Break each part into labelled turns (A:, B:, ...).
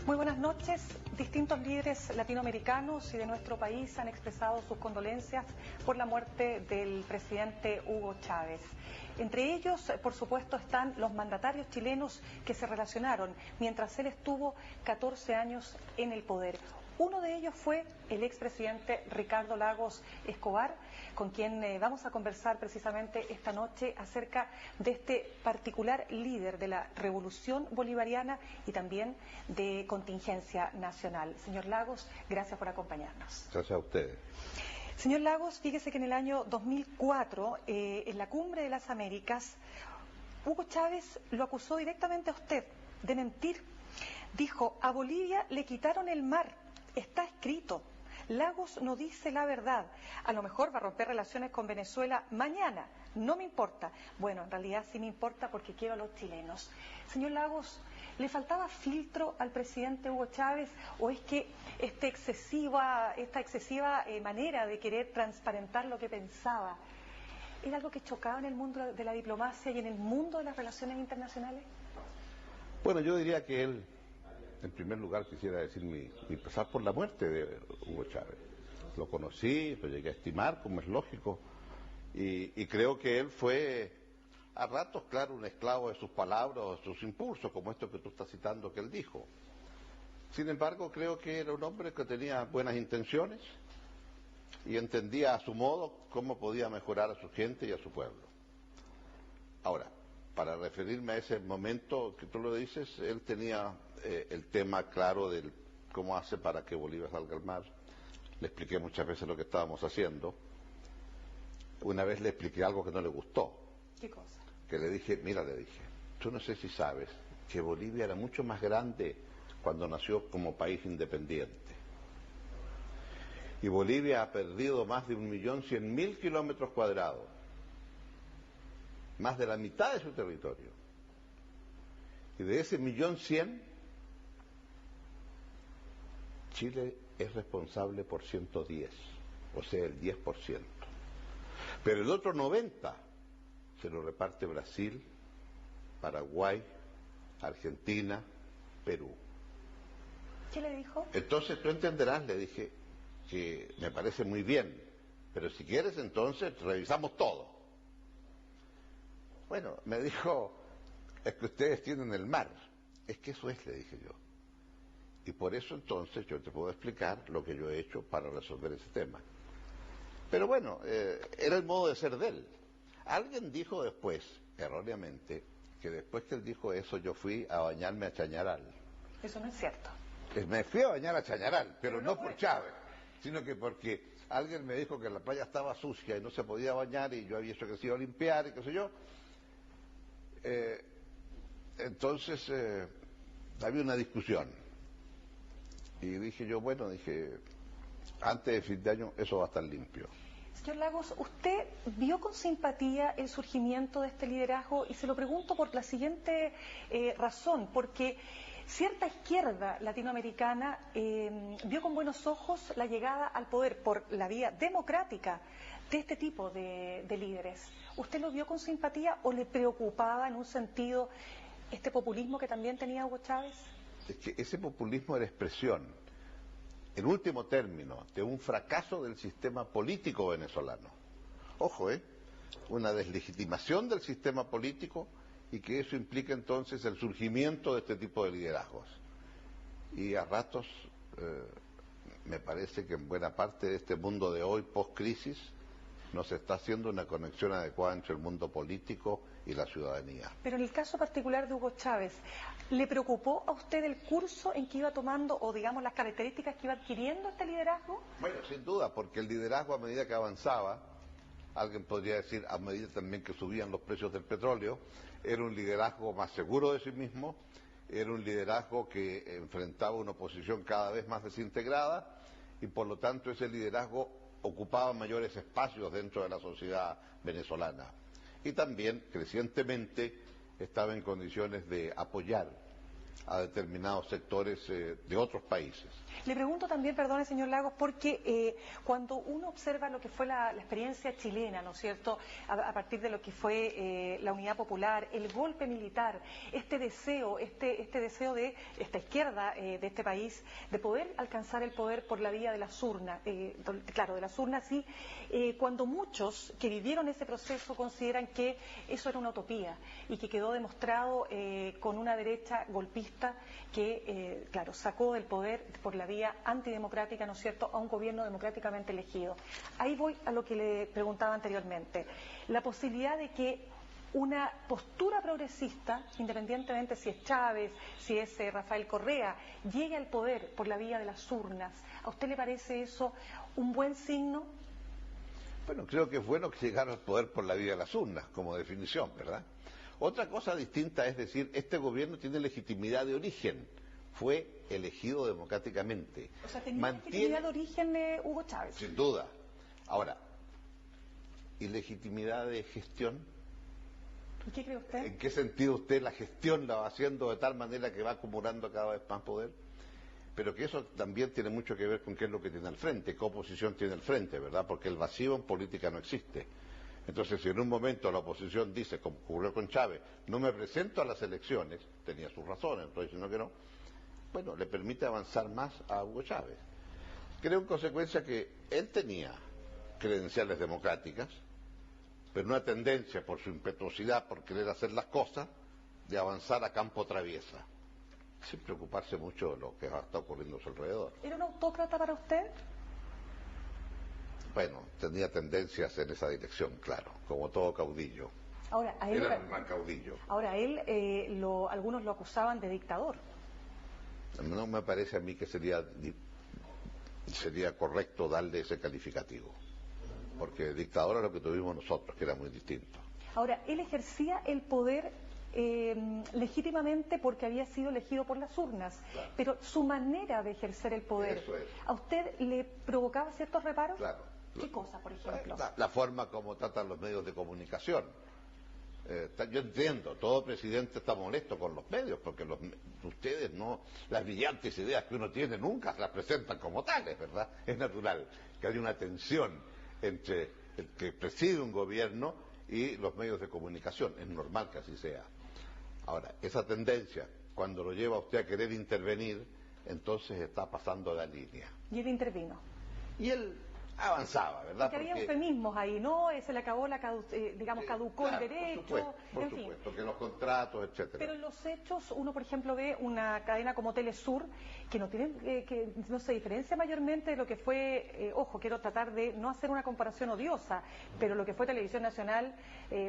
A: Muy buenas noches. Distintos líderes latinoamericanos y de nuestro país han expresado sus condolencias por la muerte del presidente Hugo Chávez. Entre ellos, por supuesto, están los mandatarios chilenos que se relacionaron mientras él estuvo 14 años en el poder. Uno de ellos fue el expresidente Ricardo Lagos Escobar, con quien vamos a conversar precisamente esta noche acerca de este particular líder de la revolución bolivariana y también de contingencia nacional. Señor Lagos, gracias por acompañarnos.
B: Gracias a ustedes.
A: Señor Lagos, fíjese que en el año 2004, en la Cumbre de las Américas, Hugo Chávez lo acusó directamente a usted de mentir. Dijo: a Bolivia le quitaron el mar. Está escrito. Lagos no dice la verdad. A lo mejor va a romper relaciones con Venezuela mañana. No me importa. Bueno, en realidad sí me importa porque quiero a los chilenos. Señor Lagos, ¿le faltaba filtro al presidente Hugo Chávez o es que esta excesiva manera de querer transparentar lo que pensaba era algo que chocaba en el mundo de la diplomacia y en el mundo de las relaciones internacionales?
B: Bueno, yo diría que él, en primer lugar, quisiera decir mi pesar por la muerte de Hugo Chávez. Lo conocí, lo llegué a estimar, como es lógico, y creo que él fue, a ratos, claro, un esclavo de sus palabras, de sus impulsos, como esto que tú estás citando que él dijo. Sin embargo, creo que era un hombre que tenía buenas intenciones y entendía a su modo cómo podía mejorar a su gente y a su pueblo. Ahora, para referirme a ese momento que tú lo dices, él tenía el tema claro de cómo hace para que Bolivia salga al mar. Le expliqué muchas veces lo que estábamos haciendo. Una vez le expliqué algo que no le gustó.
A: ¿Qué cosa?
B: Que le dije, mira, le dije, tú no sé si sabes que Bolivia era mucho más grande cuando nació como país independiente. Y Bolivia ha perdido más de 1.100.000 kilómetros cuadrados. Más de la mitad de su territorio. Y de ese 1.100.000, Chile es responsable por 110, o sea, el 10%. Pero el otro 90% se lo reparte Brasil, Paraguay, Argentina, Perú.
A: ¿Qué le dijo?
B: Entonces tú entenderás, le dije, que me parece muy bien, pero si quieres entonces revisamos todo. Bueno, me dijo, es que ustedes tienen el mar. Es que eso es, le dije yo. Y por eso entonces yo te puedo explicar lo que yo he hecho para resolver ese tema. Pero bueno, era el modo de ser de él. Alguien dijo después, erróneamente, que después que él dijo eso yo fui a bañarme a Chañaral.
A: Eso no es cierto.
B: Me fui a bañar a Chañaral, pero no por Chávez, sino que porque alguien me dijo que la playa estaba sucia y no se podía bañar y yo había hecho que se iba a limpiar y qué sé yo. Entonces había una discusión y dije yo, bueno, antes de fin de año eso va a estar limpio.
A: Señor Lagos, ¿usted vio con simpatía el surgimiento de este liderazgo? Y se lo pregunto por la siguiente razón, porque cierta izquierda latinoamericana vio con buenos ojos la llegada al poder por la vía democrática de este tipo de líderes. ¿Usted lo vio con simpatía o le preocupaba en un sentido este populismo que también tenía Hugo Chávez?
B: Es que ese populismo era expresión, en último término, de un fracaso del sistema político venezolano. Ojo, una deslegitimación del sistema político y que eso implica entonces el surgimiento de este tipo de liderazgos. Y a ratos me parece que en buena parte de este mundo de hoy, post-crisis, no se está haciendo una conexión adecuada entre el mundo político y la ciudadanía.
A: Pero en el caso particular de Hugo Chávez, ¿le preocupó a usted el curso en que iba tomando o digamos las características que iba adquiriendo este liderazgo?
B: Bueno, sin duda, porque el liderazgo a medida que avanzaba, alguien podría decir a medida también que subían los precios del petróleo, era un liderazgo más seguro de sí mismo, era un liderazgo que enfrentaba una oposición cada vez más desintegrada y por lo tanto ese liderazgo ocupaba mayores espacios dentro de la sociedad venezolana y también crecientemente estaba en condiciones de apoyar a determinados sectores de otros países.
A: Le pregunto también, perdone señor Lagos, porque cuando uno observa lo que fue la experiencia chilena, ¿no es cierto?, a partir de lo que fue la Unidad Popular, el golpe militar, este deseo de esta izquierda de este país de poder alcanzar el poder por la vía de las urnas, claro, de las urnas, sí, cuando muchos que vivieron ese proceso consideran que eso era una utopía y que quedó demostrado con una derecha golpista que, claro, sacó del poder por la vía antidemocrática, ¿no es cierto?, a un gobierno democráticamente elegido. Ahí voy a lo que le preguntaba anteriormente. La posibilidad de que una postura progresista, independientemente si es Chávez, si es Rafael Correa, llegue al poder por la vía de las urnas. ¿A usted le parece eso un buen signo?
B: Bueno, creo que es bueno que llegara al poder por la vía de las urnas, como definición, ¿verdad? Otra cosa distinta es decir, este gobierno tiene legitimidad de origen, fue elegido democráticamente.
A: O sea, tenía legitimidad de origen Hugo Chávez.
B: Sin duda. Ahora, ¿y legitimidad de gestión?
A: ¿Y qué cree usted?
B: ¿En qué sentido usted la gestión la va haciendo de tal manera que va acumulando cada vez más poder? Pero que eso también tiene mucho que ver con qué es lo que tiene al frente, qué oposición tiene al frente, ¿verdad? Porque el vacío en política no existe. Entonces, si en un momento la oposición dice, como ocurrió con Chávez, no me presento a las elecciones, tenía sus razones, estoy diciendo que no, bueno, le permite avanzar más a Hugo Chávez. Creo en consecuencia que él tenía credenciales democráticas, pero una tendencia por su impetuosidad, por querer hacer las cosas, de avanzar a campo traviesa, sin preocuparse mucho de lo que está ocurriendo a su alrededor.
A: ¿Era un autócrata para usted?
B: Bueno, tenía tendencias en esa dirección, claro, como todo caudillo.
A: Ahora, a él,
B: era un gran caudillo.
A: Ahora, a él algunos lo acusaban de dictador.
B: No me parece a mí que sería correcto darle ese calificativo, porque dictador es lo que tuvimos nosotros, que era muy distinto.
A: Ahora, él ejercía el poder legítimamente porque había sido elegido por las urnas,
B: claro.
A: Pero su manera de ejercer el poder,
B: Eso es.
A: ¿A usted le provocaba ciertos reparos?
B: Claro.
A: ¿Qué cosa, por ejemplo?
B: La forma como tratan los medios de comunicación. Yo entiendo, todo presidente está molesto con los medios, porque ustedes no, las brillantes ideas que uno tiene nunca las presentan como tales, ¿verdad? Es natural que haya una tensión entre el que preside un gobierno y los medios de comunicación, es normal que así sea. Ahora, esa tendencia, cuando lo lleva a usted a querer intervenir, entonces está pasando la línea.
A: Y él intervino.
B: Y él avanzaba, ¿verdad?
A: Porque había eufemismos ahí, ¿no? Se le acabó caducó
B: claro,
A: el derecho,
B: por supuesto, que los contratos, etcétera.
A: Pero en los hechos, uno por ejemplo ve una cadena como Telesur que no tiene, que no se diferencia mayormente de lo que fue, ojo, quiero tratar de no hacer una comparación odiosa, pero lo que fue Televisión Nacional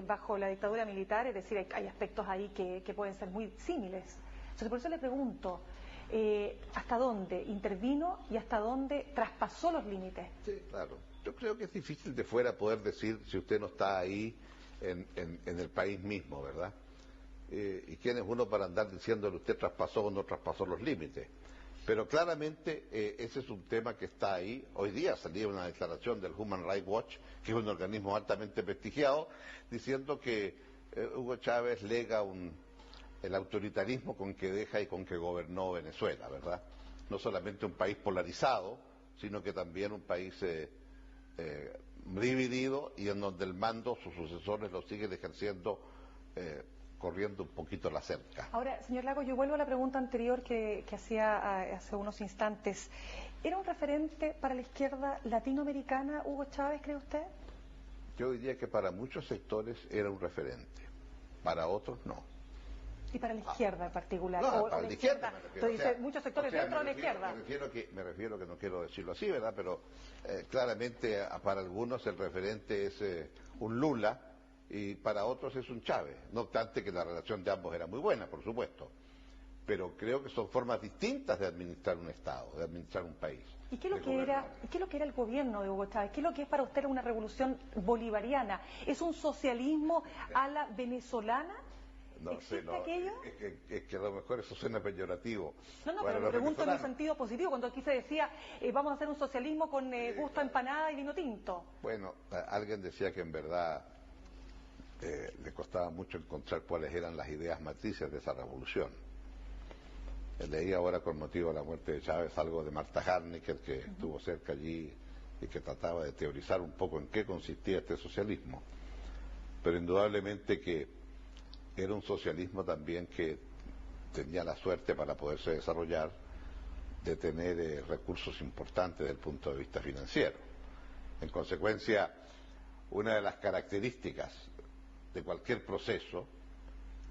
A: bajo la dictadura militar, es decir, hay aspectos ahí que pueden ser muy símiles. Entonces por eso le pregunto, ¿hasta dónde intervino y hasta dónde traspasó los límites?
B: Sí, claro. Yo creo que es difícil de fuera poder decir si usted no está ahí en el país mismo, ¿verdad? ¿Y quién es uno para andar diciéndole usted traspasó o no traspasó los límites? Pero claramente ese es un tema que está ahí. Hoy día salía una declaración del Human Rights Watch, que es un organismo altamente prestigiado, diciendo que Hugo Chávez lega el autoritarismo con que deja y con que gobernó Venezuela, ¿verdad? No solamente un país polarizado, sino que también un país dividido y en donde el mando, sus sucesores lo siguen ejerciendo corriendo un poquito la cerca.
A: Ahora, señor Lagos, yo vuelvo a la pregunta anterior que hacía hace unos instantes. ¿Era un referente para la izquierda latinoamericana Hugo Chávez, cree usted?
B: Yo diría que para muchos sectores era un referente, para otros no.
A: ¿Y para la izquierda en particular?
B: No, para la izquierda me refiero.
A: Entonces, dice, muchos sectores dentro de la izquierda.
B: Me refiero que no quiero decirlo así, ¿verdad? Pero claramente para algunos el referente es un Lula y para otros es un Chávez. No obstante que la relación de ambos era muy buena, por supuesto. Pero creo que son formas distintas de administrar un Estado, de administrar un país.
A: ¿Y qué es lo que era el gobierno de Hugo Chávez? ¿Qué es lo que es para usted una revolución bolivariana? ¿Es un socialismo a la venezolana?
B: No sé, no,
A: aquello?
B: es que a lo mejor eso suena peyorativo.
A: No, pero lo pregunto en un sentido positivo, cuando aquí se decía, vamos a hacer un socialismo con gusto a empanada y vino tinto.
B: Bueno, alguien decía que en verdad le costaba mucho encontrar cuáles eran las ideas matrices de esa revolución. Leí ahora con motivo de la muerte de Chávez algo de Marta Harnecker, que estuvo cerca allí y que trataba de teorizar un poco en qué consistía este socialismo. Pero indudablemente que era un socialismo también que tenía la suerte, para poderse desarrollar, de tener recursos importantes desde el punto de vista financiero. En consecuencia, una de las características de cualquier proceso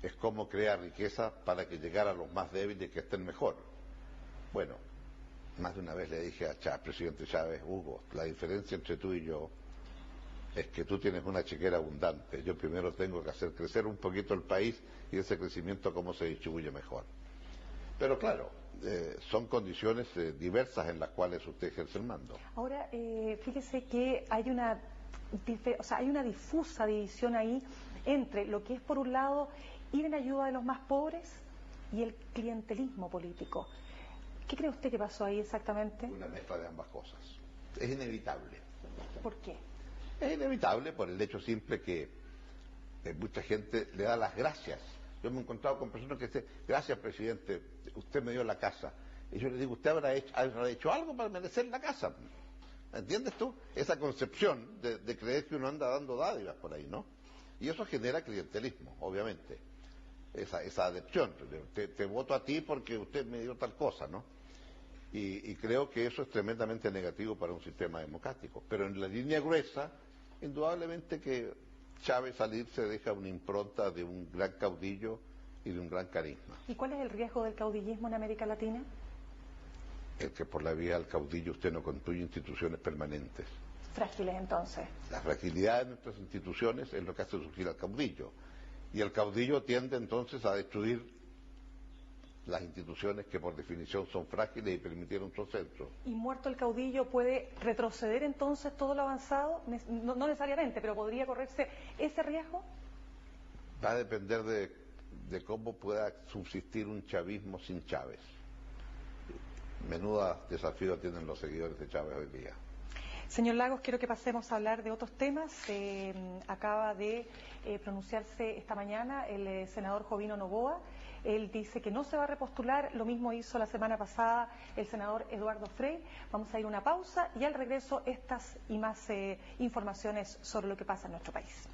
B: es cómo crear riqueza para que llegara a los más débiles y que estén mejor. Bueno, más de una vez le dije al presidente Chávez: Hugo, la diferencia entre tú y yo es que tú tienes una chequera abundante. Yo primero tengo que hacer crecer un poquito el país, y ese crecimiento cómo se distribuye mejor. Pero claro, son condiciones diversas en las cuales usted ejerce el mando.
A: Ahora, fíjese que hay una difusa división ahí entre lo que es, por un lado, ir en ayuda de los más pobres y el clientelismo político. ¿Qué cree usted que pasó ahí exactamente?
B: Una mezcla de ambas cosas. Es inevitable.
A: ¿Por qué?
B: Es inevitable por el hecho simple que mucha gente le da las gracias. Yo me he encontrado con personas que dicen: gracias, presidente, usted me dio la casa. Y yo le digo: usted habrá hecho algo para merecer la casa. ¿Entiendes tú? Esa concepción de creer que uno anda dando dádivas por ahí, ¿no? Y eso genera clientelismo, obviamente. Esa adepción. Te voto a ti porque usted me dio tal cosa, ¿no? Y creo que eso es tremendamente negativo para un sistema democrático. Pero en la línea gruesa, indudablemente que Chávez al irse deja una impronta de un gran caudillo y de un gran carisma.
A: ¿Y cuál es el riesgo del caudillismo en América Latina?
B: El que por la vía del caudillo usted no construye instituciones permanentes.
A: Frágiles, entonces.
B: La fragilidad de nuestras instituciones es lo que hace surgir al caudillo. Y el caudillo tiende entonces a destruir las instituciones que por definición son frágiles y permitieron su ascenso.
A: ¿Y muerto el caudillo puede retroceder entonces todo lo avanzado? No necesariamente, pero ¿podría correrse ese riesgo?
B: Va a depender de cómo pueda subsistir un chavismo sin Chávez. Menuda desafío tienen los seguidores de Chávez hoy día.
A: Señor Lagos, quiero que pasemos a hablar de otros temas. Acaba de pronunciarse esta mañana el senador Jovino Noboa. Él dice que no se va a repostular, lo mismo hizo la semana pasada el senador Eduardo Frei. Vamos a ir a una pausa y al regreso estas y más informaciones sobre lo que pasa en nuestro país.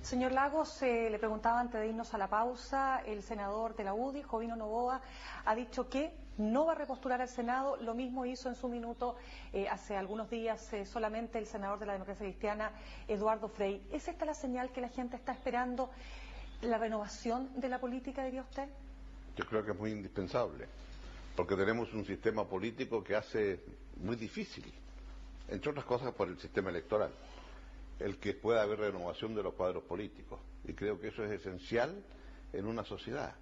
A: Señor Lagos, le preguntaba antes de irnos a la pausa, el senador de la UDI, Jovino Noboa, ha dicho que no va a repostular al Senado. Lo mismo hizo en su minuto hace algunos días solamente el senador de la Democracia Cristiana, Eduardo Frei. ¿Es esta la señal que la gente está esperando, la renovación de la política, diría usted?
B: Yo creo que es muy indispensable, porque tenemos un sistema político que hace muy difícil, entre otras cosas por el sistema electoral, el que pueda haber renovación de los cuadros políticos. Y creo que eso es esencial en una sociedad.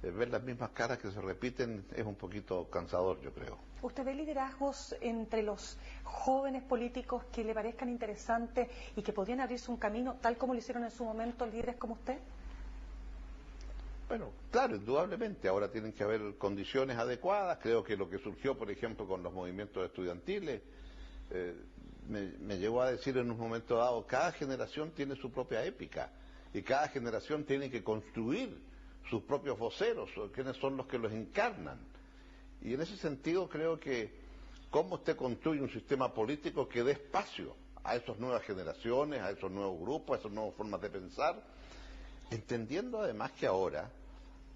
B: Ver las mismas caras que se repiten es un poquito cansador, yo creo.
A: ¿Usted ve liderazgos entre los jóvenes políticos que le parezcan interesantes y que podrían abrirse un camino, tal como lo hicieron en su momento líderes como usted?
B: Bueno, claro, indudablemente. Ahora tienen que haber condiciones adecuadas. Creo que lo que surgió, por ejemplo, con los movimientos estudiantiles, me llevó a decir en un momento dado: cada generación tiene su propia épica y cada generación tiene que construir sus propios voceros, quienes son los que los encarnan. Y en ese sentido creo que cómo usted construye un sistema político que dé espacio a esas nuevas generaciones, a esos nuevos grupos, a esas nuevas formas de pensar, entendiendo además que ahora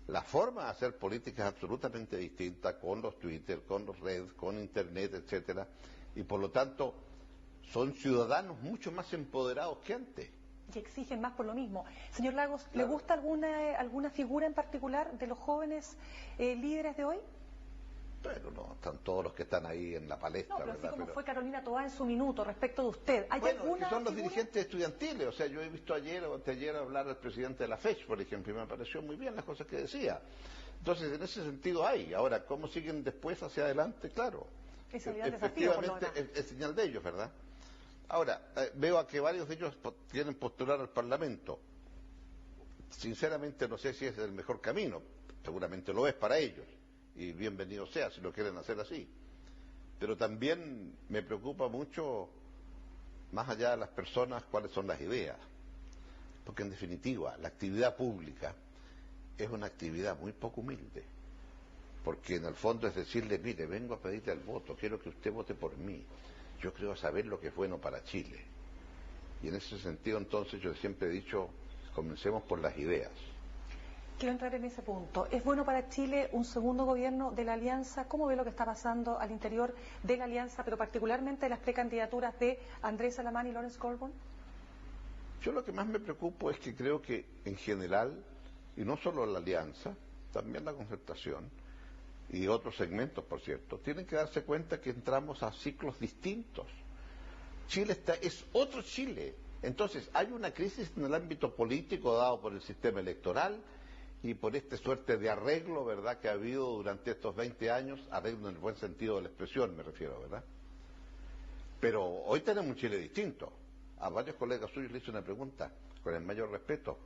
B: la forma de hacer política es absolutamente distinta, con los Twitter, con los redes, con Internet, etcétera, y por lo tanto son ciudadanos mucho más empoderados que antes.
A: Y exigen más por lo mismo. Señor Lagos, ¿le gusta alguna figura en particular de los jóvenes líderes de hoy?
B: Pero no, están todos los que están ahí en la palestra.
A: No, pero
B: ¿verdad?
A: así como fue Carolina Toá en su minuto respecto de usted. ¿Hay
B: bueno,
A: alguna
B: que son los
A: figura?
B: dirigentes estudiantiles. O sea, yo he visto ayer o anteayer hablar al presidente de la FECH, por ejemplo, y me pareció muy bien las cosas que decía. Entonces, en ese sentido hay. Ahora, ¿cómo siguen después hacia adelante? Claro.
A: Es el gran desafío, por lo demás.
B: Es señal de ellos, ¿verdad? Ahora, veo a que varios de ellos quieren postular al Parlamento. Sinceramente no sé si es el mejor camino. Seguramente lo es para ellos. Y bienvenido sea si lo quieren hacer así. Pero también me preocupa mucho más allá de las personas, cuáles son las ideas. Porque en definitiva, la actividad pública es una actividad muy poco humilde. Porque en el fondo es decirle, mire, vengo a pedirle el voto, quiero que usted vote por mí. Yo creo saber lo que es bueno para Chile. Y en ese sentido, entonces, yo siempre he dicho, comencemos por las ideas.
A: Quiero entrar en ese punto. ¿Es bueno para Chile un segundo gobierno de la Alianza? ¿Cómo ve lo que está pasando al interior de la Alianza, pero particularmente de las precandidaturas de Andrés Alamán y Lawrence Goldborn?
B: Yo lo que más me preocupo es que creo que en general, y no solo la Alianza, también la Concertación, y otros segmentos, por cierto, tienen que darse cuenta que entramos a ciclos distintos. Chile es otro Chile. Entonces, hay una crisis en el ámbito político dado por el sistema electoral y por esta suerte de arreglo, ¿verdad?, que ha habido durante estos 20 años, arreglo en el buen sentido de la expresión, me refiero, ¿verdad? Pero hoy tenemos un Chile distinto. A varios colegas suyos le hice una pregunta, con el mayor respeto.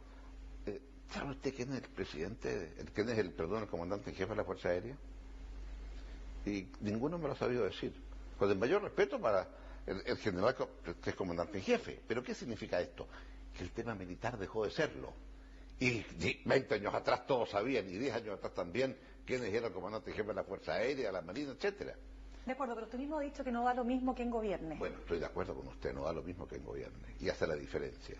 B: ¿Sabe usted quién es el presidente, quién es el comandante en jefe de la Fuerza Aérea? Y ninguno me lo ha sabido decir. Con el mayor respeto para el general que es comandante en jefe. ¿Pero qué significa esto? Que el tema militar dejó de serlo. Y 20 años atrás todos sabían, y 10 años atrás también, quiénes eran el comandante en jefe de la Fuerza Aérea, la Marina, etcétera.
A: De acuerdo, pero usted mismo ha dicho que no da lo mismo quien gobierne.
B: Bueno, estoy de acuerdo con usted, no da lo mismo quien gobierne. Y hace la diferencia.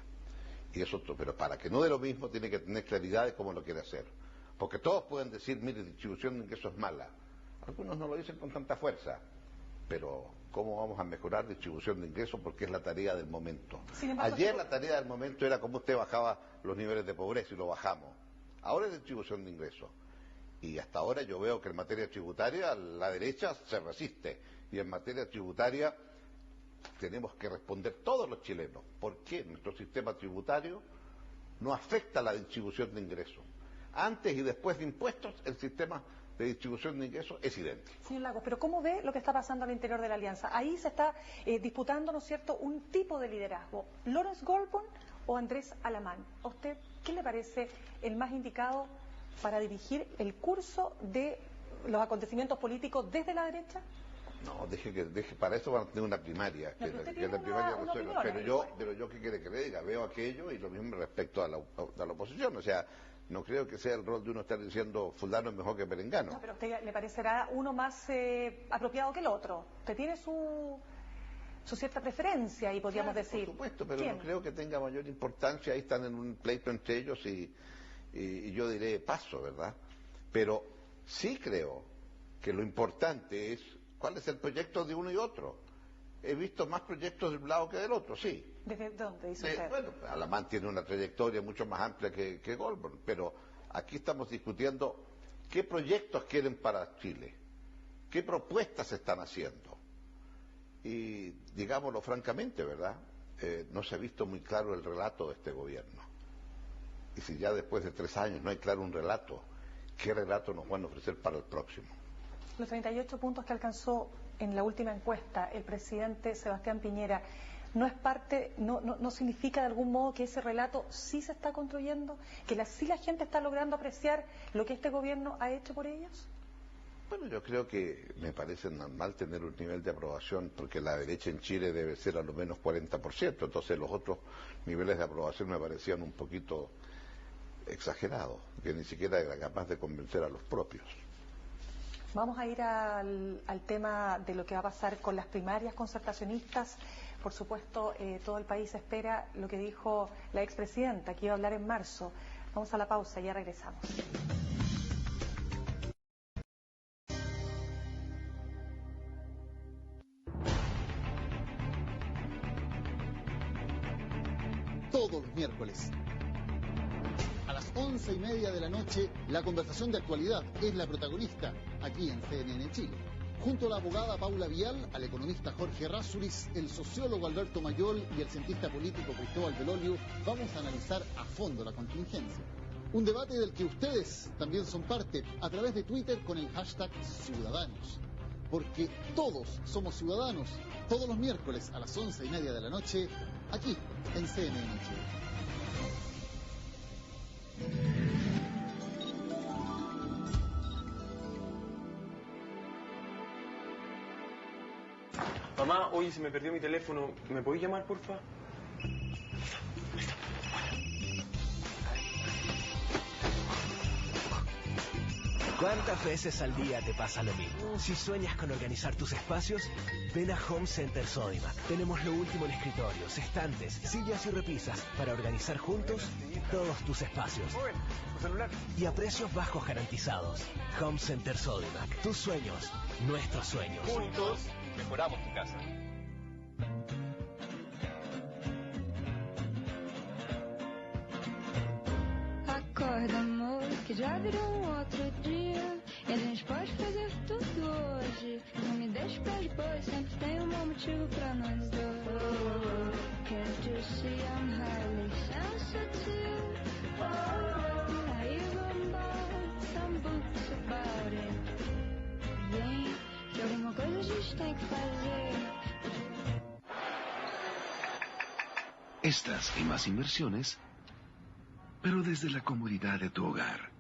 B: Y eso, pero para que no dé lo mismo tiene que tener claridad de cómo lo quiere hacer. Porque todos pueden decir, mire, distribución de ingresos es mala. Algunos no lo dicen con tanta fuerza. Pero, ¿cómo vamos a mejorar distribución de ingresos? Porque es la tarea del momento. Ayer la tarea del momento era cómo usted bajaba los niveles de pobreza y lo bajamos. Ahora es distribución de ingresos. Y hasta ahora yo veo que en materia tributaria la derecha se resiste. Y en materia tributaria tenemos que responder todos los chilenos. ¿Por qué nuestro sistema tributario no afecta la distribución de ingresos? Antes y después de impuestos, el sistema de distribución de ingresos es idéntico.
A: Señor Lagos, pero ¿cómo ve lo que está pasando al interior de la Alianza? Ahí se está disputando, ¿no es cierto?, un tipo de liderazgo. ¿Lawrence Goldborn o Andrés Alamán? ¿A usted qué le parece el más indicado para dirigir el curso de los acontecimientos políticos desde la derecha?
B: No, deje, para eso van a tener una primaria,
A: No,
B: que la primaria resuelva. Pero yo, ¿qué quiere que le diga? Veo aquello y lo mismo respecto a la oposición. O sea, no creo que sea el rol de uno estar diciendo fulano es mejor que perengano.
A: No, pero a usted le parecerá uno más apropiado que el otro. Usted tiene su cierta preferencia y podríamos decir.
B: Por supuesto, pero
A: ¿quién?
B: no creo que tenga mayor importancia. Ahí están en un pleito entre ellos y yo diré paso, ¿verdad? Pero sí creo que lo importante es cuál es el proyecto de uno y otro. He visto más proyectos de un lado que del otro, sí.
A: ¿Desde dónde dice usted?
B: Bueno, Alamán tiene una trayectoria mucho más amplia que Goldborn, pero aquí estamos discutiendo qué proyectos quieren para Chile, qué propuestas se están haciendo. Y digámoslo francamente, ¿verdad? No se ha visto muy claro el relato de este gobierno. Y si ya después de 3 años no hay claro un relato, ¿qué relato nos van a ofrecer para el próximo?
A: Los 38 puntos que alcanzó en la última encuesta el presidente Sebastián Piñera, ¿no es parte, no significa de algún modo que ese relato sí se está construyendo? ¿Que sí la gente está logrando apreciar lo que este gobierno ha hecho por ellos?
B: Bueno, yo creo que me parece normal tener un nivel de aprobación, porque la derecha en Chile debe ser a lo menos 40%, entonces los otros niveles de aprobación me parecían un poquito exagerados, que ni siquiera era capaz de convencer a los propios.
A: Vamos a ir al tema de lo que va a pasar con las primarias concertacionistas. Por supuesto, todo el país espera lo que dijo la expresidenta, que iba a hablar en marzo. Vamos a la pausa, ya regresamos.
C: Todos los miércoles a las 11:30 de la noche, la conversación de actualidad es la protagonista aquí en CNN Chile. Junto a la abogada Paula Vial, al economista Jorge Rázuriz, el sociólogo Alberto Mayol y el cientista político Cristóbal Belolio, vamos a analizar a fondo la contingencia. Un debate del que ustedes también son parte a través de Twitter con el hashtag Ciudadanos. Porque todos somos ciudadanos, todos los miércoles a las 11:30 de la noche, aquí en CNN Chile.
D: Mamá, oye, se me perdió mi teléfono. ¿Me podés llamar, porfa?
E: ¿Cuántas veces al día te pasa lo mismo? Si sueñas con organizar tus espacios, ven a Home Center Sodimac. Tenemos lo último en escritorios, estantes, sillas y repisas para organizar juntos todos tus espacios. Y a precios bajos garantizados. Home Center Sodimac. Tus sueños, nuestros sueños.
D: Juntos mejoramos tu casa.
F: Acorda, amor, que já virou outro dia e a gente pode fazer tudo hoje. Não me deixe pés de boi, sempre tem um bom motivo pra nós dois. Can't you see I'm highly sensitive? I even bought some books about it. Vem, que alguma coisa a gente tem que fazer.
G: Estas y más inversiones, pero desde la comodidad de tu hogar.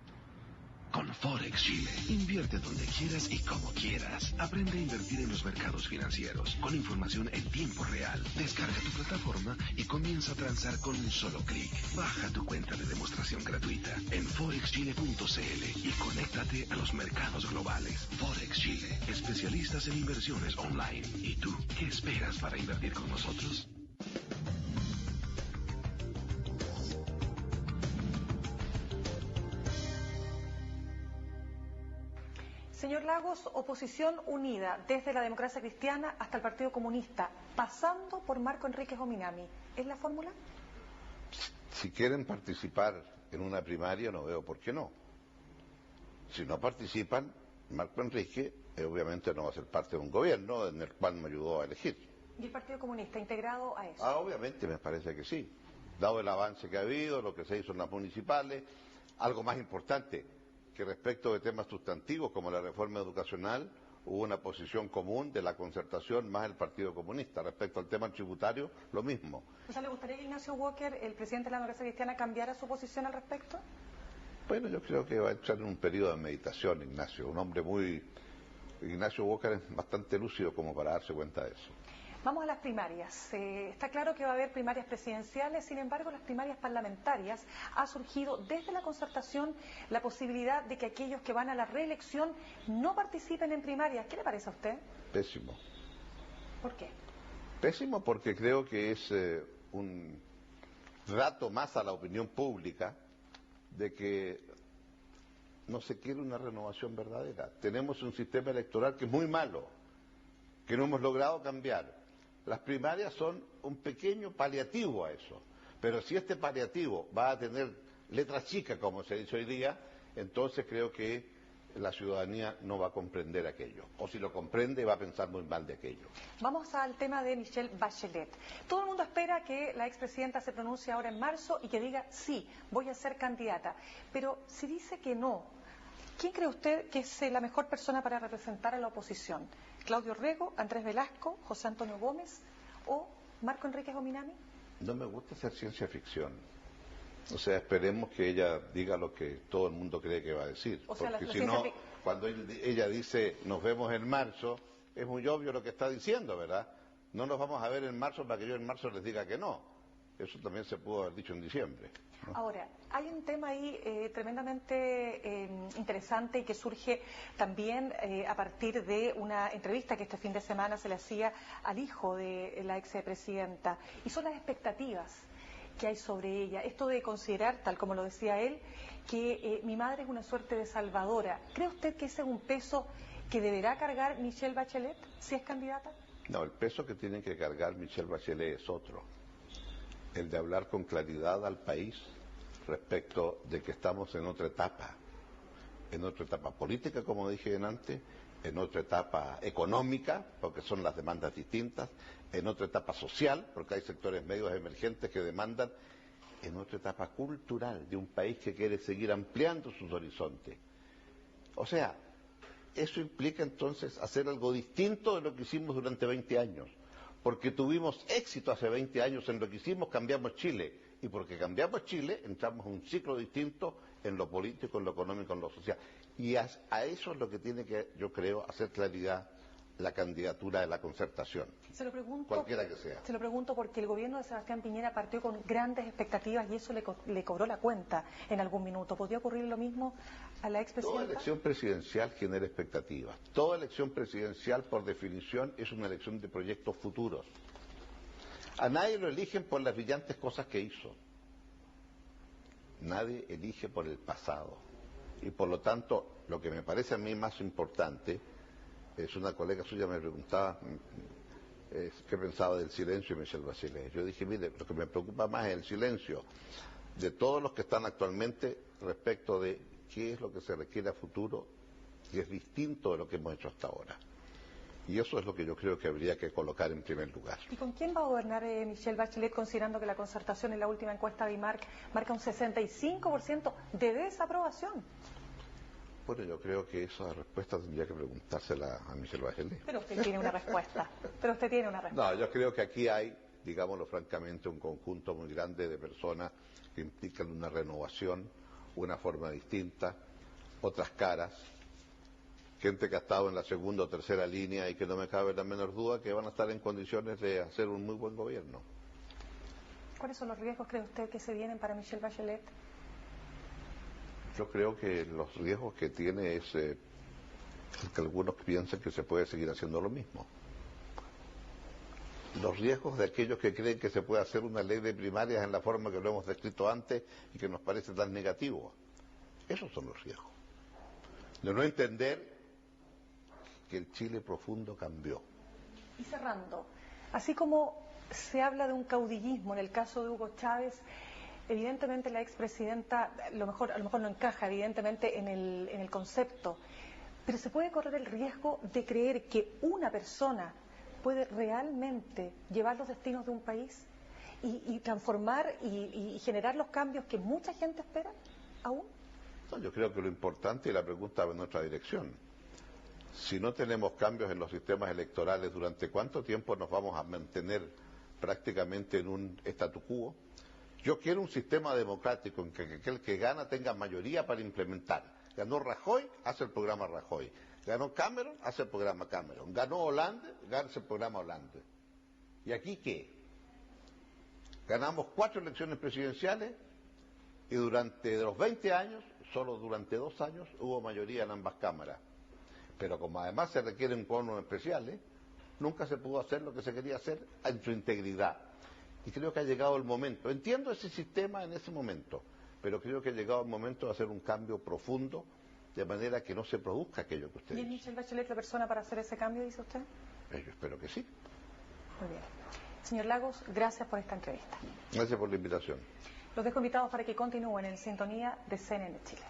G: Con Forex Chile, invierte donde quieras y como quieras. Aprende a invertir en los mercados financieros, con información en tiempo real. Descarga tu plataforma y comienza a transar con un solo clic. Baja tu cuenta de demostración gratuita en forexchile.cl y conéctate a los mercados globales. Forex Chile, especialistas en inversiones online. ¿Y tú, qué esperas para invertir con nosotros?
A: Señor Lagos, oposición unida desde la democracia cristiana hasta el Partido Comunista, pasando por Marco Enríquez Ominami. ¿Es la fórmula?
B: Si quieren participar en una primaria, no veo por qué no. Si no participan, Marco Enrique obviamente no va a ser parte de un gobierno en el cual me ayudó a elegir.
A: ¿Y el Partido Comunista integrado a eso?
B: Obviamente me parece que sí. Dado el avance que ha habido, lo que se hizo en las municipales, algo más importante, que respecto de temas sustantivos como la reforma educacional, hubo una posición común de la concertación más el Partido Comunista. Respecto al tema tributario, lo mismo.
A: O sea, ¿le gustaría que Ignacio Walker, el presidente de la democracia cristiana, cambiara su posición al respecto?
B: Bueno, yo creo que va a entrar en un periodo de meditación, Ignacio. Un hombre Ignacio Walker es bastante lúcido como para darse cuenta de eso.
A: Vamos a las primarias. Está claro que va a haber primarias presidenciales, sin embargo, las primarias parlamentarias ha surgido desde la concertación la posibilidad de que aquellos que van a la reelección no participen en primarias. ¿Qué le parece a usted?
B: Pésimo.
A: ¿Por qué?
B: Pésimo porque creo que es un dato más a la opinión pública de que no se quiere una renovación verdadera. Tenemos un sistema electoral que es muy malo, que no hemos logrado cambiar. Las primarias son un pequeño paliativo a eso, pero si este paliativo va a tener letra chica, como se dice hoy día, entonces creo que la ciudadanía no va a comprender aquello, o si lo comprende va a pensar muy mal de aquello.
A: Vamos al tema de Michelle Bachelet. Todo el mundo espera que la expresidenta se pronuncie ahora en marzo y que diga, sí, voy a ser candidata, pero si dice que no, ¿quién cree usted que es la mejor persona para representar a la oposición? ¿Claudio Rego, Andrés Velasco, José Antonio Gómez o Marco Enríquez Ominami?
B: No me gusta hacer ciencia ficción. O sea, esperemos que ella diga lo que todo el mundo cree que va a decir.
A: O sea,
B: porque si no, cuando ella dice nos vemos en marzo, es muy obvio lo que está diciendo, ¿verdad? No nos vamos a ver en marzo para que yo en marzo les diga que no. Eso también se pudo haber dicho en diciembre, ¿no?
A: Ahora, hay un tema ahí tremendamente interesante y que surge también a partir de una entrevista que este fin de semana se le hacía al hijo de la expresidenta, y son las expectativas que hay sobre ella. Esto de considerar, tal como lo decía él, que mi madre es una suerte de salvadora. ¿Cree usted que ese es un peso que deberá cargar Michelle Bachelet si es candidata?
B: No, el peso que tiene que cargar Michelle Bachelet es otro. El de hablar con claridad al país respecto de que estamos en otra etapa política, como dije antes, en otra etapa económica, porque son las demandas distintas, en otra etapa social, porque hay sectores medios emergentes que demandan, en otra etapa cultural de un país que quiere seguir ampliando sus horizontes. O sea, eso implica entonces hacer algo distinto de lo que hicimos durante 20 años. Porque tuvimos éxito hace 20 años en lo que hicimos, cambiamos Chile. Y porque cambiamos Chile, entramos a un ciclo distinto en lo político, en lo económico, en lo social. Y a eso es lo que tiene que, yo creo, hacer claridad la candidatura de la Concertación,
A: Se lo pregunto,
B: cualquiera que sea.
A: Se lo pregunto porque el gobierno de Sebastián Piñera partió con grandes expectativas y eso le cobró la cuenta en algún minuto. ¿Podría ocurrir lo mismo a la expresidenta?
B: Toda elección presidencial genera expectativas. Toda elección presidencial, por definición, es una elección de proyectos futuros. A nadie lo eligen por las brillantes cosas que hizo. Nadie elige por el pasado. Y por lo tanto, lo que me parece a mí más importante, es una colega suya me preguntaba qué pensaba del silencio de Michelle Bachelet. Yo dije, mire, lo que me preocupa más es el silencio de todos los que están actualmente respecto de qué es lo que se requiere a futuro y es distinto de lo que hemos hecho hasta ahora. Y eso es lo que yo creo que habría que colocar en primer lugar.
A: ¿Y con quién va a gobernar Michelle Bachelet, considerando que la Concertación en la última encuesta de IMARC marca un 65% de desaprobación?
B: Bueno, yo creo que esa respuesta tendría que preguntársela a Michelle Bachelet.
A: Pero usted tiene una respuesta.
B: No, yo creo que aquí hay, digámoslo francamente, un conjunto muy grande de personas que implican una renovación, una forma distinta, otras caras, gente que ha estado en la segunda o tercera línea y que no me cabe la menor duda que van a estar en condiciones de hacer un muy buen gobierno.
A: ¿Cuáles son los riesgos, cree usted, que se vienen para Michelle Bachelet?
B: Yo creo que los riesgos que tiene es que algunos piensan que se puede seguir haciendo lo mismo. Los riesgos de aquellos que creen que se puede hacer una ley de primarias en la forma que lo hemos descrito antes y que nos parece tan negativo. Esos son los riesgos. De no entender que el Chile profundo cambió.
A: Y cerrando, así como se habla de un caudillismo en el caso de Hugo Chávez, evidentemente la expresidenta a lo mejor no encaja evidentemente en el concepto, pero se puede correr el riesgo de creer que una persona puede realmente llevar los destinos de un país y transformar y generar los cambios que mucha gente espera aún.
B: No, yo creo que lo importante y la pregunta va en nuestra dirección. Si no tenemos cambios en los sistemas electorales, ¿durante cuánto tiempo nos vamos a mantener prácticamente en un statu quo? Yo quiero un sistema democrático en que aquel que gana tenga mayoría para implementar. Ganó Rajoy, hace el programa Rajoy. Ganó Cameron, hace el programa Cameron. Ganó Hollande, hace el programa Hollande. ¿Y aquí qué? Ganamos 4 elecciones presidenciales y durante los 20 años, solo durante 2 años, hubo mayoría en ambas cámaras. Pero como además se requieren quórum especiales, nunca se pudo hacer lo que se quería hacer en su integridad. Y creo que ha llegado el momento. Entiendo ese sistema en ese momento, pero creo que ha llegado el momento de hacer un cambio profundo, de manera que no se produzca aquello que usted dice.
A: ¿Y es Michelle Bachelet la persona para hacer ese cambio, dice usted?
B: Yo espero que sí.
A: Muy bien. Señor Lagos, gracias por esta entrevista.
B: Gracias por la invitación.
A: Los dejo invitados para que continúen en sintonía de CNN Chile.